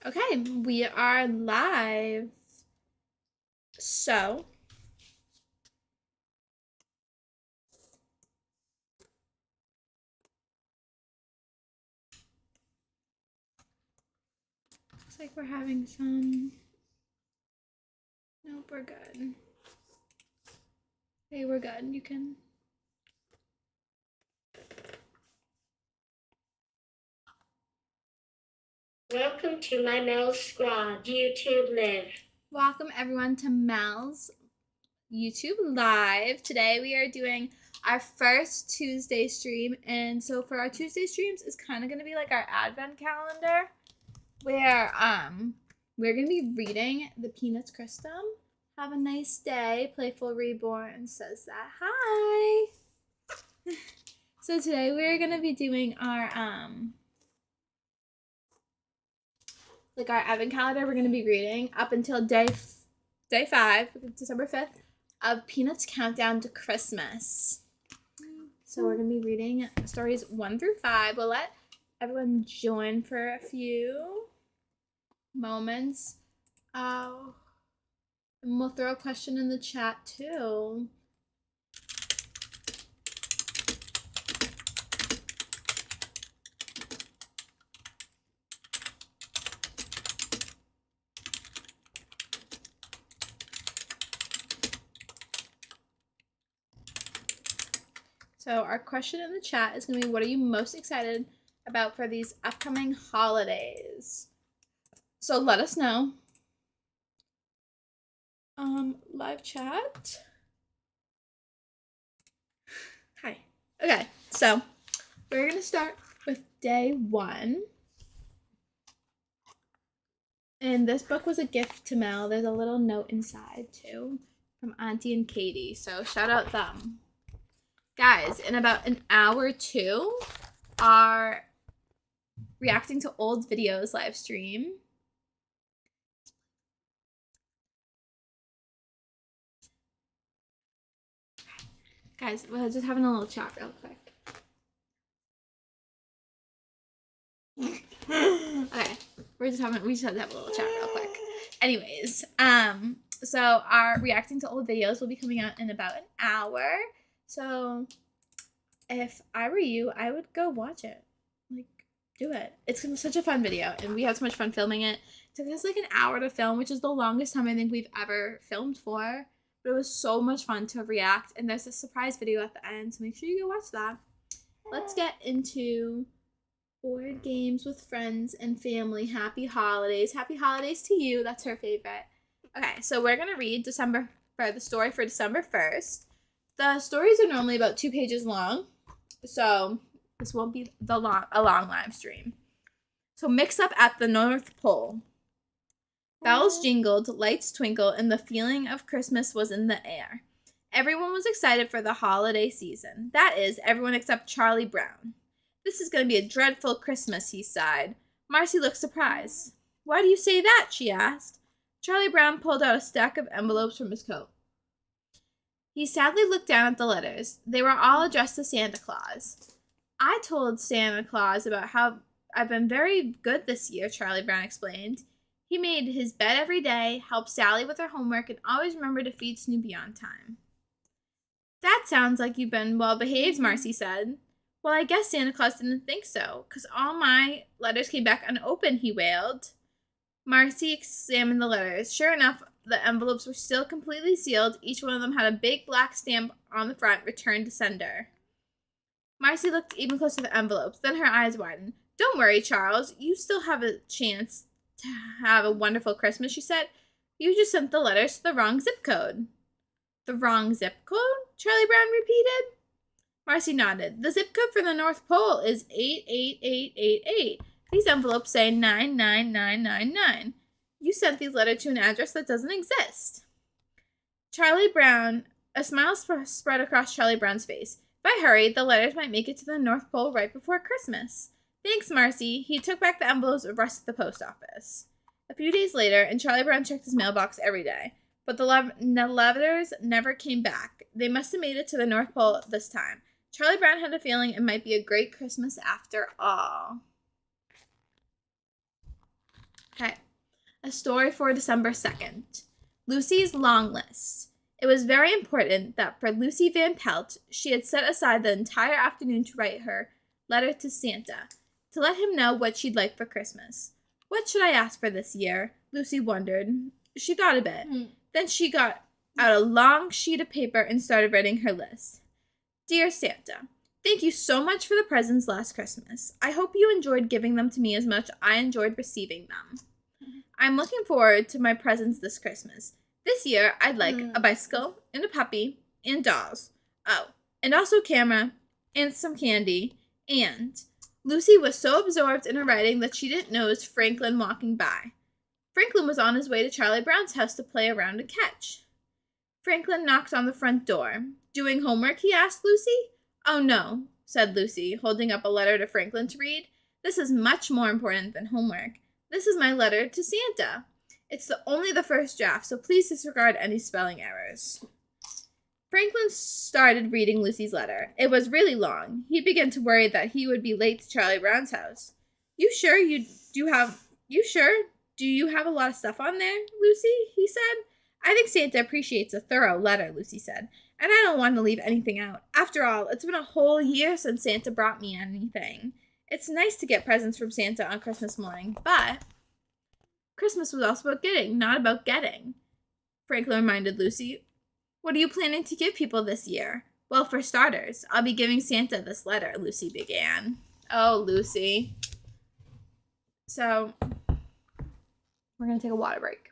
Okay, we are live. So, looks like we're having some. Nope, we're good. Okay, we're good. You can. Welcome to my Mel Squad YouTube Live. Welcome everyone to Mel's YouTube Live. Today we are doing our first Tuesday stream, and so for our Tuesday streams, it's kind of gonna be like our Advent calendar, where we're gonna be reading the Peanuts Christum. Have a nice day. Playful Reborn says that. Hi. So today we're gonna be doing our our Advent calendar. We're gonna be reading up until day 5, December 5th, of Peanuts Countdown to Christmas. So we're gonna be reading stories 1 through 5. We'll let everyone join for a few moments. And we'll throw a question in the chat too. So our question in the chat is going to be, what are you most excited about for these upcoming holidays? So let us know. Live chat. Hi. Okay, so we're going to start with day 1. And this book was a gift to Mel. There's a little note inside too from Auntie and Katie. So shout out them. Guys, in about an hour or two, our reacting to old videos live stream. Guys, we're just having a little chat real quick. Okay, we just had to have a little chat real quick. Anyways, so our reacting to old videos will be coming out in about an hour. So if I were you, I would go watch it. Like, do it. It's such a fun video, and we had so much fun filming it. It took us like an hour to film, which is the longest time I think we've ever filmed for. But it was so much fun to react, and there's a surprise video at the end, so make sure you go watch that. Let's get into board games with friends and family. Happy holidays. Happy holidays to you. That's her favorite. Okay, so we're going to read the story for December 1st. The stories are normally about 2 pages long, so this won't be a long live stream. So mix up at the North Pole. Bells jingled, lights twinkled, and the feeling of Christmas was in the air. Everyone was excited for the holiday season. That is, everyone except Charlie Brown. This is going to be a dreadful Christmas, he sighed. Marcy looked surprised. Why do you say that? She asked. Charlie Brown pulled out a stack of envelopes from his coat. He sadly looked down at the letters. They were all addressed to Santa Claus. I told Santa Claus about how I've been very good this year, Charlie Brown explained. He made his bed every day, helped Sally with her homework, and always remembered to feed Snoopy on time. That sounds like you've been well behaved, Marcy said. Well, I guess Santa Claus didn't think so, 'cause all my letters came back unopened, he wailed. Marcy examined the letters. Sure enough, the envelopes were still completely sealed. Each one of them had a big black stamp on the front, returned to sender. Marcy looked even closer at the envelopes. Then her eyes widened. Don't worry, Charles. You still have a chance to have a wonderful Christmas, she said. You just sent the letters to the wrong zip code. The wrong zip code? Charlie Brown repeated. Marcy nodded. The zip code for the North Pole is 88888. These envelopes say 99999. You sent these letters to an address that doesn't exist. Charlie Brown, a smile spread across Charlie Brown's face. If I hurried, the letters might make it to the North Pole right before Christmas. Thanks, Marcy. He took back the envelopes and rushed to the post office. A few days later, and Charlie Brown checked his mailbox every day. But the letters never came back. They must have made it to the North Pole this time. Charlie Brown had a feeling it might be a great Christmas after all. Okay. A story for December 2nd. Lucy's long list. It was very important that for Lucy Van Pelt, she had set aside the entire afternoon to write her letter to Santa, to let him know what she'd like for Christmas. What should I ask for this year? Lucy wondered. She thought a bit. Then she got out a long sheet of paper and started writing her list. Dear Santa, thank you so much for the presents last Christmas. I hope you enjoyed giving them to me as much as I enjoyed receiving them. I'm looking forward to my presents this Christmas. This year, I'd like a bicycle and a puppy and dolls. Oh, and also a camera and some candy. And Lucy was so absorbed in her writing that she didn't notice Franklin walking by. Franklin was on his way to Charlie Brown's house to play around and catch. Franklin knocked on the front door. Doing homework, he asked Lucy. Oh, no, said Lucy, holding up a letter to Franklin to read. This is much more important than homework. This is my letter to Santa. It's only the first draft, so please disregard any spelling errors. Franklin started reading Lucy's letter. It was really long. He began to worry that he would be late to Charlie Brown's house. Do you have a lot of stuff on there, Lucy? He said. I think Santa appreciates a thorough letter, Lucy said, and I don't want to leave anything out. After all, it's been a whole year since Santa brought me anything. It's nice to get presents from Santa on Christmas morning, but Christmas was also about getting, not about getting. Franklin reminded Lucy. What are you planning to give people this year? Well, for starters, I'll be giving Santa this letter, Lucy began. Oh, Lucy. So, we're going to take a water break.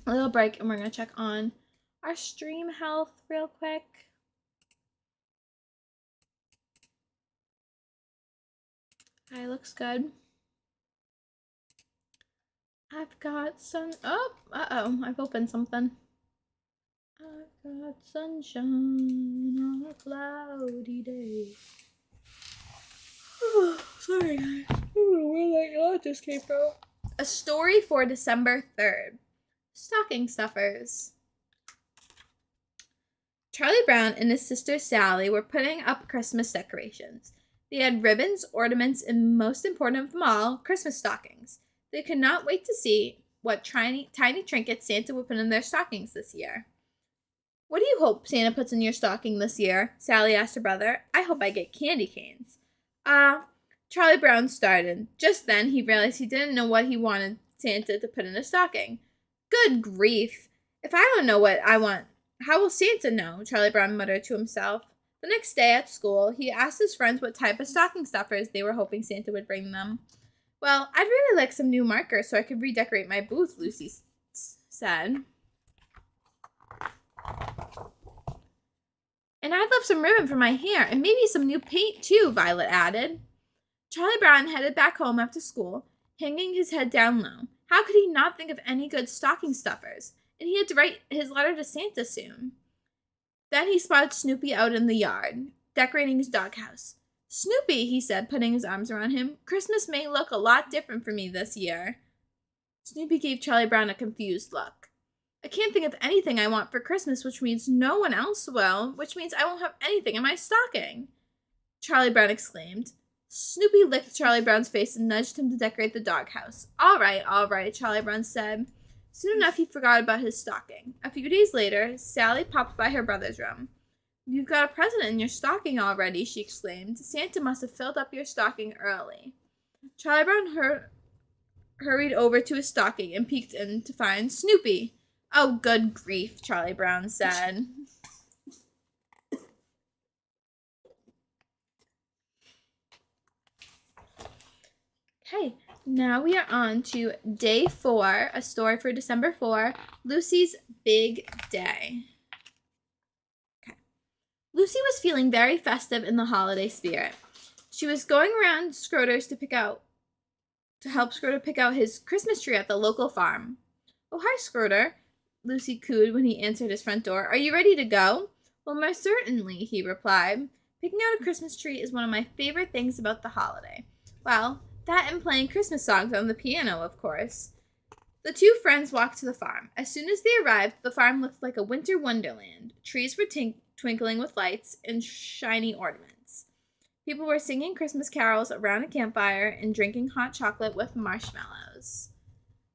A little break, and we're going to check on our stream health real quick. Okay, looks good. I've got I've opened something. I've got sunshine on a cloudy day. Oh, sorry, guys. I don't know where that yacht just came from. A story for December 3rd. Stocking stuffers. Charlie Brown and his sister Sally were putting up Christmas decorations. They had ribbons, ornaments, and most important of them all, Christmas stockings. They could not wait to see what tiny trinkets Santa would put in their stockings this year. What do you hope Santa puts in your stocking this year? Sally asked her brother. I hope I get candy canes. Charlie Brown started. Just then, he realized he didn't know what he wanted Santa to put in his stocking. Good grief. If I don't know what I want, how will Santa know? Charlie Brown muttered to himself. The next day at school, he asked his friends what type of stocking stuffers they were hoping Santa would bring them. Well, I'd really like some new markers so I could redecorate my booth, Lucy said. And I'd love some ribbon for my hair, and maybe some new paint too, Violet added. Charlie Brown headed back home after school, hanging his head down low. How could he not think of any good stocking stuffers? And he had to write his letter to Santa soon. Then he spotted Snoopy out in the yard, decorating his doghouse. Snoopy, he said, putting his arms around him, Christmas may look a lot different for me this year. Snoopy gave Charlie Brown a confused look. I can't think of anything I want for Christmas, which means no one else will, which means I won't have anything in my stocking, Charlie Brown exclaimed. Snoopy licked Charlie Brown's face and nudged him to decorate the doghouse. All right, Charlie Brown said. Soon enough, he forgot about his stocking. A few days later, Sally popped by her brother's room. You've got a present in your stocking already, she exclaimed. Santa must have filled up your stocking early. Charlie Brown hurried over to his stocking and peeked in to find Snoopy. Oh, good grief, Charlie Brown said. Okay, now we are on to day 4, a story for December 4, Lucy's Big Day. Lucy was feeling very festive in the holiday spirit. She was going around Scroder's to help Scroder pick out his Christmas tree at the local farm. Oh, hi, Scroder, Lucy cooed when he answered his front door. Are you ready to go? Well, most certainly, he replied. Picking out a Christmas tree is one of my favorite things about the holiday. Well, that and playing Christmas songs on the piano, of course. The two friends walked to the farm. As soon as they arrived, the farm looked like a winter wonderland. Trees were twinkling with lights and shiny ornaments. People were singing Christmas carols around a campfire and drinking hot chocolate with marshmallows.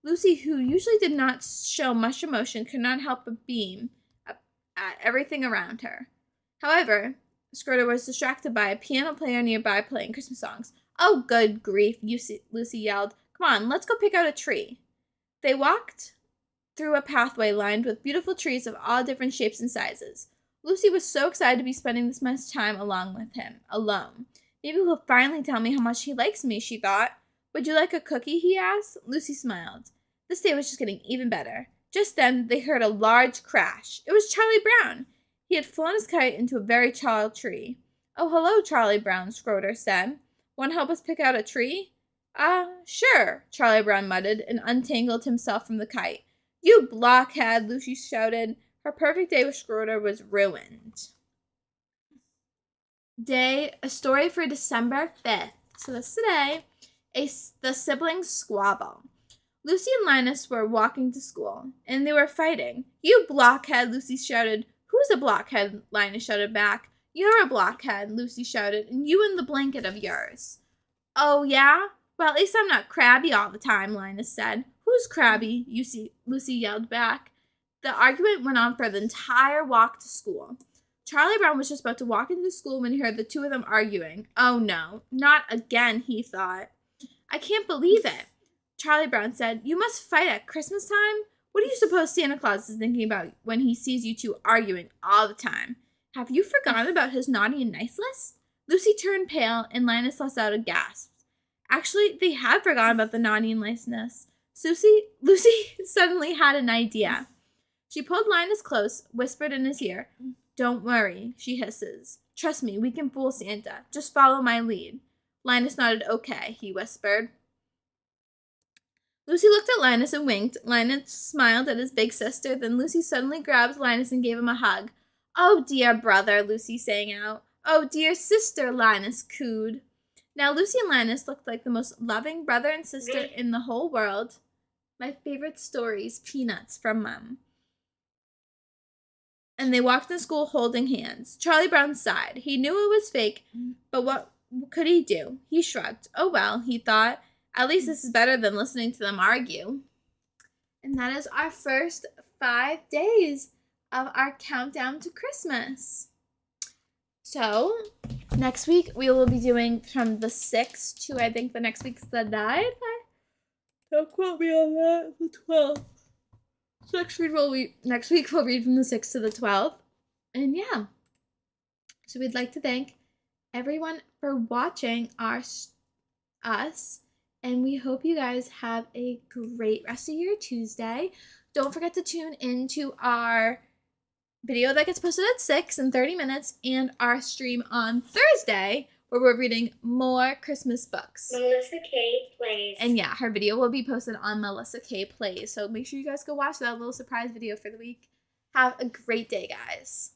Lucy, who usually did not show much emotion, could not help but beam at everything around her. However, Scroder was distracted by a piano player nearby playing Christmas songs. "Oh, good grief," Lucy yelled. "Come on, let's go pick out a tree." They walked through a pathway lined with beautiful trees of all different shapes and sizes. Lucy was so excited to be spending this much time along with him, alone. "Maybe he'll finally tell me how much he likes me," she thought. "Would you like a cookie?" he asked. Lucy smiled. This day was just getting even better. Just then, they heard a large crash. It was Charlie Brown. He had flown his kite into a very tall tree. "Oh, hello, Charlie Brown," Scroder said. "Want to help us pick out a tree?" Sure," Charlie Brown muttered and untangled himself from the kite. "You blockhead," Lucy shouted. Her perfect day with Scroder was ruined. A story for December 5th. So that's today. The siblings squabble. Lucy and Linus were walking to school, and they were fighting. "You blockhead," Lucy shouted. "Who's a blockhead?" Linus shouted back. "You're a blockhead," Lucy shouted, "and you in the blanket of yours." "Oh, yeah? Well, at least I'm not crabby all the time," Linus said. "Who's crabby?" Lucy yelled back. The argument went on for the entire walk to school. Charlie Brown was just about to walk into school when he heard the two of them arguing. "Oh, no, not again," he thought. "I can't believe it," Charlie Brown said. "You must fight at Christmas time? What do you suppose Santa Claus is thinking about when he sees you two arguing all the time? Have you forgotten about his naughty and nice list?" Lucy turned pale, and Linus let out a gasp. Actually, they had forgotten about the naughty and niceness. Lucy suddenly had an idea. She pulled Linus close, whispered in his ear. "Don't worry," she hisses. "Trust me, we can fool Santa. Just follow my lead." Linus nodded. "Okay," he whispered. Lucy looked at Linus and winked. Linus smiled at his big sister. Then Lucy suddenly grabbed Linus and gave him a hug. "Oh, dear brother," Lucy sang out. "Oh, dear sister," Linus cooed. Now Lucy and Linus looked like the most loving brother and sister in the whole world. My favorite stories, Peanuts from Mom. And they walked in school holding hands. Charlie Brown sighed. He knew it was fake, but what could he do? He shrugged. "Oh well," he thought. "At least this is better than listening to them argue." And that is our first 5 days of our countdown to Christmas. So, next week we will be doing from the 6th to, I think the next week's the 9th. Don't quote me on that. The 12th. So next week we'll read from the 6th to the 12th. And yeah. So we'd like to thank everyone for watching us. And we hope you guys have a great rest of your Tuesday. Don't forget to tune into our video that gets posted at 6 in 30 minutes and our stream on Thursday where we're reading more Christmas books. Melissa K. Plays. And yeah, her video will be posted on Melissa K. Plays. So make sure you guys go watch that little surprise video for the week. Have a great day, guys.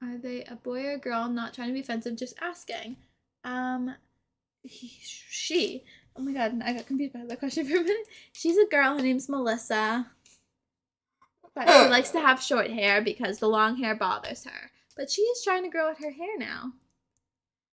Are they a boy or a girl? Not trying to be offensive, just asking. She. Oh my god, I got confused by the question for a minute. She's a girl. Her name's Melissa. But she likes to have short hair because the long hair bothers her. But she is trying to grow out her hair now.